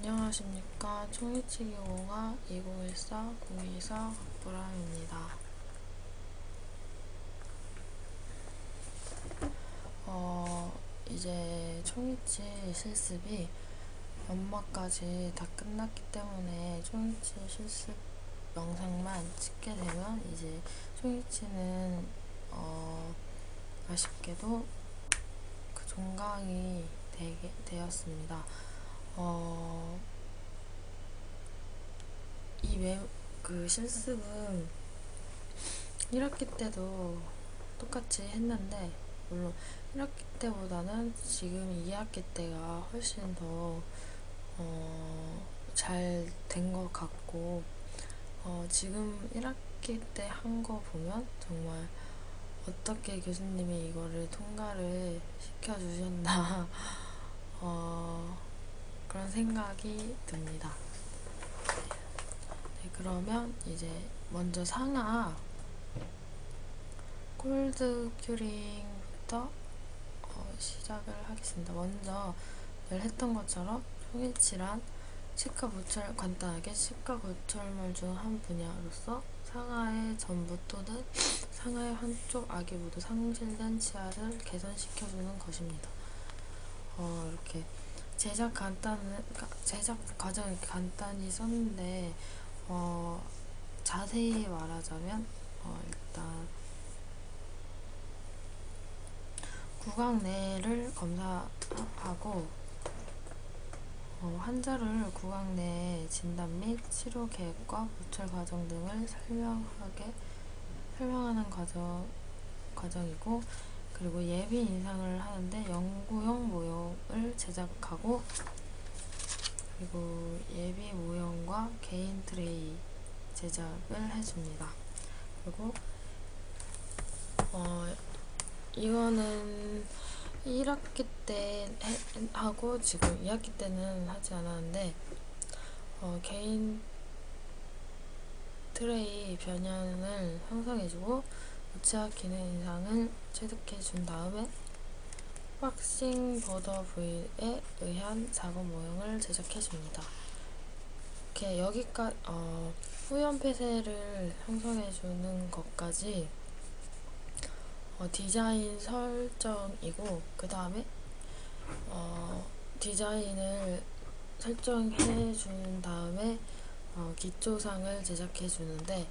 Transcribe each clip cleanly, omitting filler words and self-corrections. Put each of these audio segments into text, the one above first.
안녕하십니까. 총이치기공학 2014-0224 보람입니다. 이제 총이치 실습이 연말까지 다 끝났기 때문에 총이치 실습 영상만 찍게 되면 이제 총이치는 아쉽게도 그 종강이 되었습니다. 그 실습은 1학기 때도 똑같이 했는데, 물론 1학기 때보다는 지금 2학기 때가 훨씬 더 잘 된 것 같고, 지금 1학기 때 한 거 보면 정말 어떻게 교수님이 이거를 통과를 시켜주셨나 그런 생각이 듭니다. 네, 그러면 이제 먼저 상하 콜드 큐링부터 시작을 하겠습니다. 먼저 늘 했던 것처럼 총이치란 간단하게 치과 보철물 중 한 분야로서 상하의 전부 또는 상하의 한쪽 악이 모두 상실된 치아를 개선시켜주는 것입니다. 이렇게 제작 과정을 간단히 썼는데, 자세히 말하자면 일단 구강내를 검사하고 환자를 구강내 진단 및 치료 계획과 보철 과정 등을 설명하는 과정이고, 그리고 예비 인상을 하는데 연구용 모형을 제작하고, 그리고 예비 모형과 개인 트레이 제작을 해줍니다. 그리고 이거는 1학기 때 하고 지금 2학기 때는 하지 않았는데, 개인 트레이 변형을 형성해주고 우체화 기능 인상을 체득해준 다음에 박싱 버더 부위에 의한 작업 모형을 제작해줍니다. 이렇게 여기까지 후연 폐쇄를 형성해주는 것까지 디자인 설정이고, 그 다음에 디자인을 설정해 준 다음에 기초상을 제작해 주는데,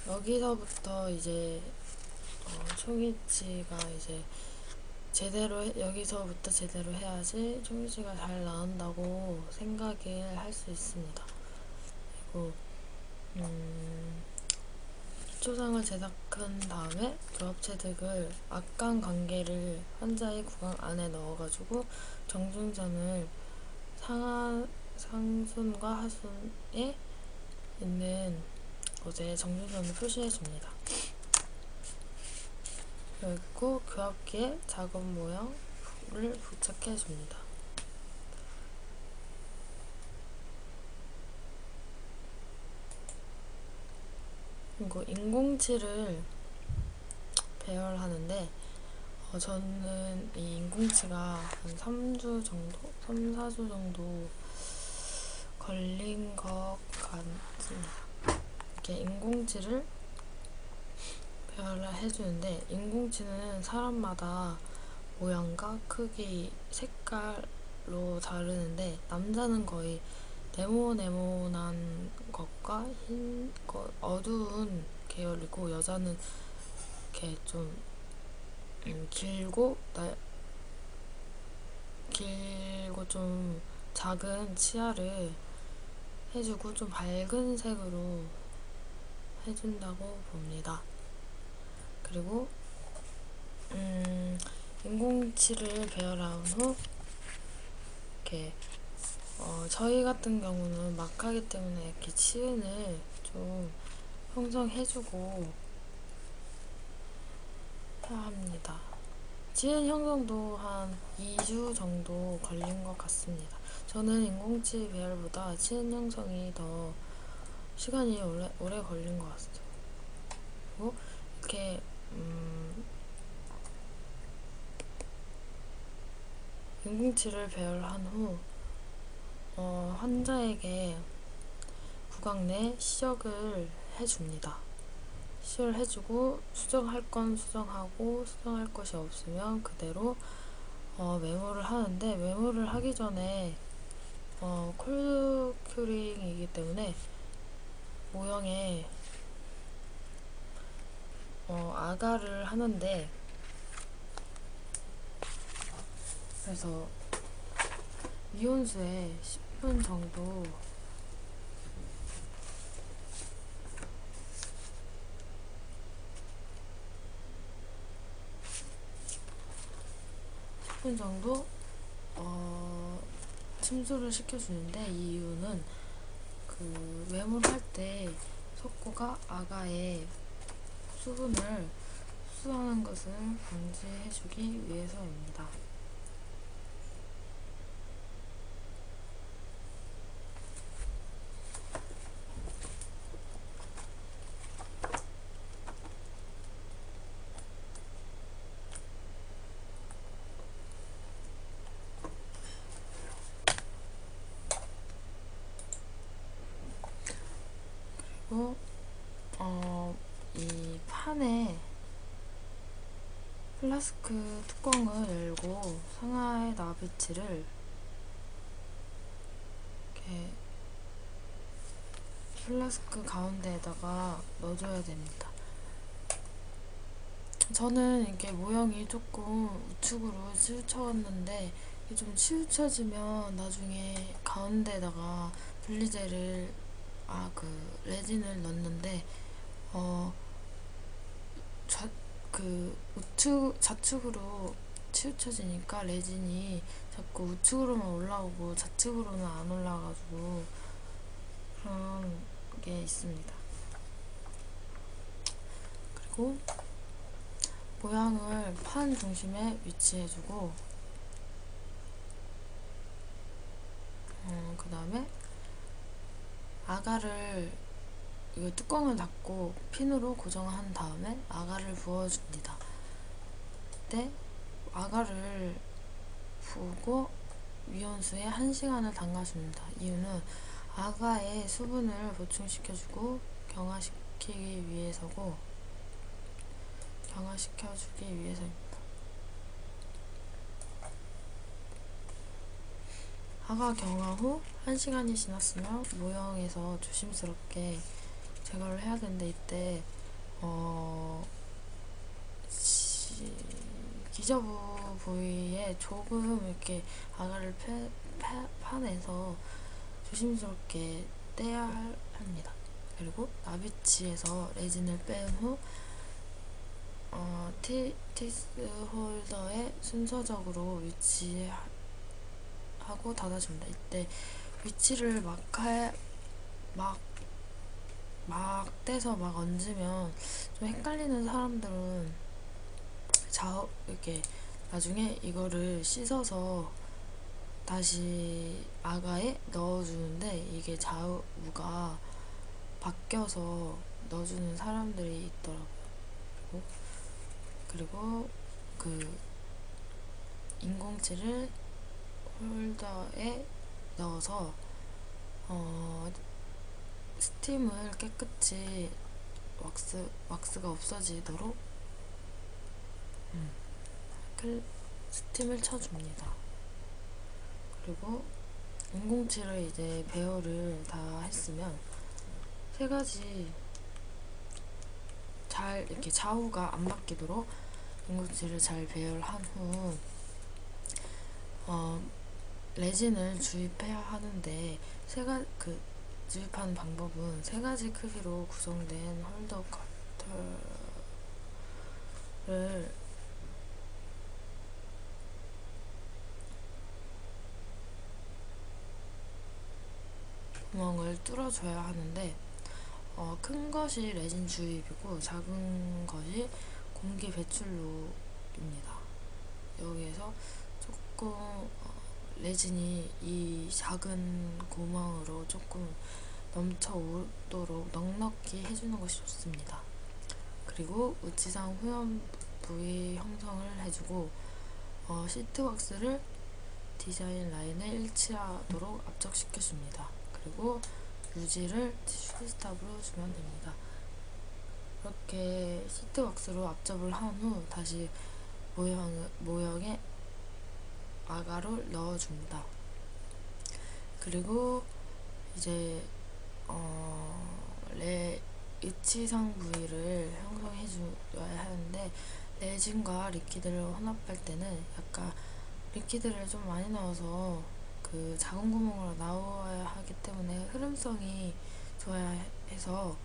여기서부터 이제 총이치가 이제 여기서부터 제대로 해야지 총이치가 잘 나온다고 생각을 할 수 있습니다. 그리고 기초상을 제작한 다음에 조합체득을 악강 관계를 환자의 구강 안에 넣어가지고 정중전을 상순과 하순에 있는 곳에 정중전을 표시해줍니다. 그리고 교합기에 작업 모형을 부착해줍니다. 그리고 인공치를 배열하는데, 저는 이 인공치가 한 3주 정도? 3, 4주 정도 걸린 것 같습니다. 이렇게 인공치를 배열을 해주는데, 인공치는 사람마다 모양과 크기, 색깔로 다르는데, 남자는 거의 네모난 것과 흰 것, 어두운 계열이고, 여자는 이렇게 좀 길고 좀 작은 치아를 해주고 좀 밝은 색으로 해준다고 봅니다. 그리고 인공치를 배열한 후 이렇게 저희 같은 경우는 막하기 때문에 이렇게 치은을 좀 형성해주고 해야 합니다. 치은 형성도 한 2주 정도 걸린 것 같습니다. 저는 인공치 배열보다 치은 형성이 더 시간이 오래 걸린 것 같아요. 그리고 이렇게 인공치를 배열한 후 환자에게 구강 내 시력을 해줍니다. 시혈 해주고 수정할 건 수정하고 수정할 것이 없으면 그대로 메모를 하는데, 메모를 하기 전에 콜드 큐링이기 때문에 모형에 아가를 하는데, 그래서 미온수에 10분 정도 침수를 시켜주는데, 이 이유는 그 메모를 할 때 석고가 아가의 수분을 흡수하는 것을 방지해주기 위해서입니다. 그리고 이 판에 플라스크 뚜껑을 열고 상하의 나비치를 이렇게 플라스크 가운데에다가 넣어줘야 됩니다. 저는 이게 모형이 조금 우측으로 치우쳐졌는데, 이게 좀 치우쳐지면 나중에 가운데에다가 분리제를 레진을 넣는데 좌측으로 치우쳐지니까 레진이 자꾸 우측으로만 올라오고 좌측으로는 안 올라가지고 그런 게 있습니다. 그리고 모양을 판 중심에 위치해주고, 그 다음에 아가를, 이거 뚜껑을 닫고 핀으로 고정한 다음에 아가를 부어줍니다. 그때 아가를 부고 미온수에 1시간을 담가줍니다. 이유는 아가의 수분을 보충시켜주고 경화시켜주기 위해서입니다. 아가 경화 후 1시간이 지났으면 모형에서 조심스럽게 제거를 해야 되는데, 이때 기저부 부위에 조금 이렇게 아가를 파내서 조심스럽게 떼야 합니다. 그리고 나비치에서 레진을 뺀 후 티스 홀더에 순서적으로 위치하고 닫아줍니다. 이때 위치를 막 떼서 막 얹으면 좀 헷갈리는 사람들은 이렇게 나중에 이거를 씻어서 다시 아가에 넣어주는데, 이게 좌우가 바뀌어서 넣어주는 사람들이 있더라고요. 그리고 그 인공치를 홀더에 넣어서 스팀을 깨끗이 왁스가 없어지도록 스팀을 쳐줍니다. 그리고 인공치를 이제 배열을 다 했으면 3가지 잘 이렇게 좌우가 안 바뀌도록 인공치를 잘 배열한 후 레진을 주입해야 하는데, 주입하는 방법은 3가지 크기로 구성된 홀더 커터를 구멍을 뚫어줘야 하는데, 큰 것이 레진 주입이고 작은 것이 공기 배출로입니다. 여기에서 조금 레진이 이 작은 구멍으로 조금 넘쳐오도록 넉넉히 해주는 것이 좋습니다. 그리고 우치상 후연 부위 형성을 해주고 시트 왁스를 디자인 라인을 일치하도록 압적시켜줍니다. 그리고 유지를 티슈 스탑으로 주면 됩니다. 이렇게 시트 왁스로 압접을 한 후 다시 모형에 아가를 넣어줍니다. 그리고 이제 일치상 부위를 형성해줘야 하는데, 레진과 리퀴드를 혼합할 때는 약간 리퀴드를 좀 많이 넣어서 그 작은 구멍으로 나와야 하기 때문에 흐름성이 좋아야 해서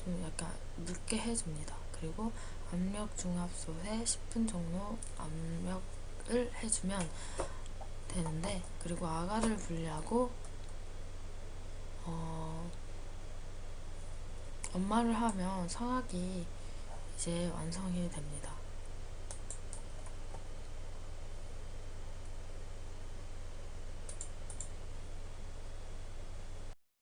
좀 약간 묽게 해줍니다. 그리고 압력 중압솥에 10분 정도 압력을 해주면 되는데, 그리고 아가를 분리하고 엄마를 하면 성악이 이제 완성이 됩니다.